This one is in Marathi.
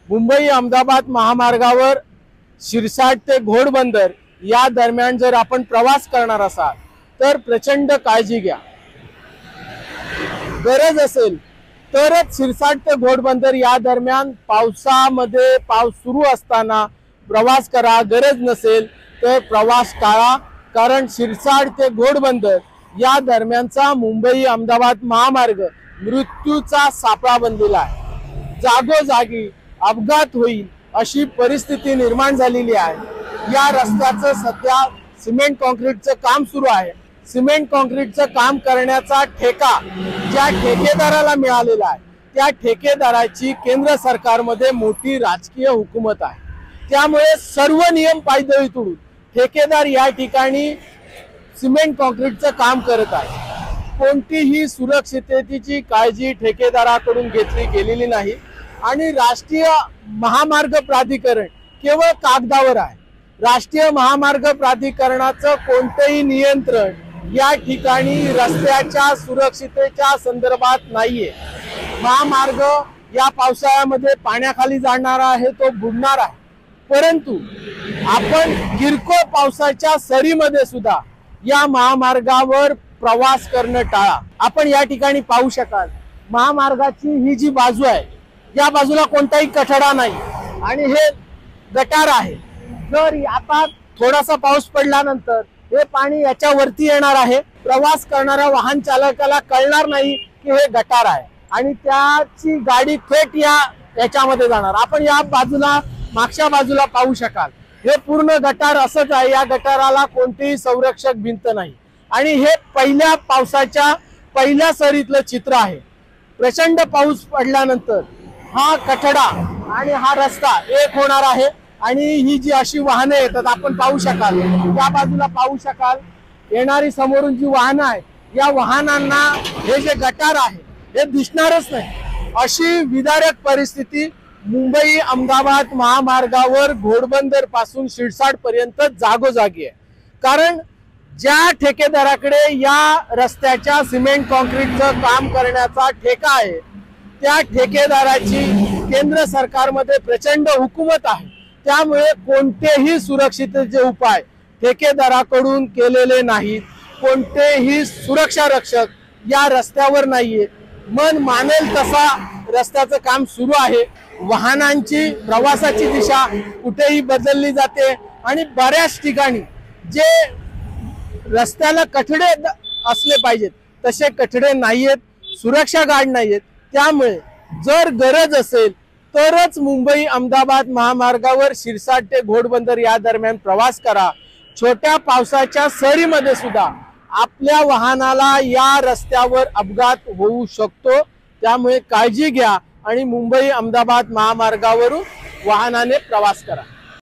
मुंबई अहमदाबाद महामार्गावर शिरसाट ते घोडबंदर या दरम्यान जर आपण प्रवास करणार असाल तर प्रचंड काळजी घ्या। गरज असेल तरच शिरसाट ते घोडबंदर या दरम्यान पावसामध्ये पाऊस सुरू असताना प्रवास करा, गरज नसेल तर प्रवास टाळा। कारण शिरसाट ते घोडबंदर या दरम्यानचा मुंबई अहमदाबाद महामार्ग मृत्यूचा सापळा बनलेला आहे। जागोजागी अपघात होईल अशी परिस्थिती निर्माण झालेली आहे। या रस्त्याचं सध्या सिमेंट कॉन्क्रीटचं काम सुरू आहे। सिमेंट कॉन्क्रीटचं काम करण्याचा ठेका ज्या ठेकेदाराला मिळालेला आहे त्या ठेकेदाराची केंद्र सरकारमध्ये मोठी राजकीय हुकूमत आहे। त्यामुळे सर्व नियम पायदळी तोडून ठेकेदार या ठिकाणी सिमेंट कॉन्क्रीटचं काम करत आहे। कोणतीही सुरक्षिततेची काळजी ठेकेदाराकडून घेतली गेलेली नाही आणि राष्ट्रीय महामार्ग प्राधिकरण केवळ कागदावर आहे। राष्ट्रीय महामार्ग प्राधिकरणाचं कोणतेही नियंत्रण या ठिकाणी रस्त्याच्या सुरक्षिततेच्या संदर्भात नाहीये। महामार्ग या पावसाळ्यामध्ये पाण्याखाली जाणार आहे, तो बुडणार आहे, परंतु आपण किरकोळ पावसाच्या सरीमध्ये सुद्धा या महामार्गावर प्रवास करणं टाळा। आपण या ठिकाणी पाहू शकाल महामार्गाची ही जी बाजू आहे या बाजूला कोणताही कठडा नाही आणि हे गटार आहे। जर आता थोडासा पाऊस पडल्यानंतर हे पाणी याच्यावरती येणार आहे। प्रवास करणाऱ्या वाहन चालकाला कळणार नाही की हे गटार आहे आणि त्याची गाडी थेट याच्यामध्ये जाणार। आपण या बाजूला मागच्या बाजूला पाहू शकाल हे पूर्ण गटार असंच आहे। या गटाराला कोणतीही संरक्षक भिंत नाही आणि हे पहिल्या पावसाच्या पहिल्या सरीतलं चित्र आहे। प्रचंड पाऊस पडल्यानंतर हा कठडा आणि हा रस्ता एक होणार आहे आणि ही जी अशी वाहने येतात आपण पाहू शकाल, त्या बाजूला पाहू शकाल येणारी समोरून जी वाहनं आहेत या वाहनांना हे जे गटार आहे हे दिसणारच नाही। अशी विदारक परिस्थिती मुंबई अहमदाबाद महामार्गावर घोडबंदर पासून शिरसाट पर्यंत जागोजागी आहे। कारण ज्या ठेकेदाराकडे या रस्त्याच्या सिमेंट कॉन्क्रीटचं काम करण्याचा ठेका आहे त्या ठेकेदाराची केंद्र सरकारमध्ये प्रचंड हुकूमत आहे। त्यामुळे कोणतेही सुरक्षिततेचे उपाय ठेकेदाराकडून केलेले नाहीत। कोणतेही सुरक्षा रक्षक या रस्त्यावर नाहीये। मन मानेल तसा रस्त्याचं काम सुरू आहे। वाहनांची प्रवासाची दिशा कुठेही बदलली जाते आणि बऱ्याच ठिकाणी जे रस्त्याला कठडे असले पाहिजेत तसे कठडे नाहीयेत, सुरक्षा गार्ड नाहीयेत। त्यामुळे जर गरज असेल तरच मुंबई अहमदाबाद महामार्गावर शिरसाट ते घोडबंदर या दरम्यान प्रवास करा। छोट्या पावसाच्या सरीमध्ये सुद्धा आपल्या वाहनाला या रस्त्यावर अपघात होऊ शकतो। त्यामुळे काळजी घ्या आणि मुंबई अहमदाबाद महामार्गावरून वाहनाने प्रवास करा।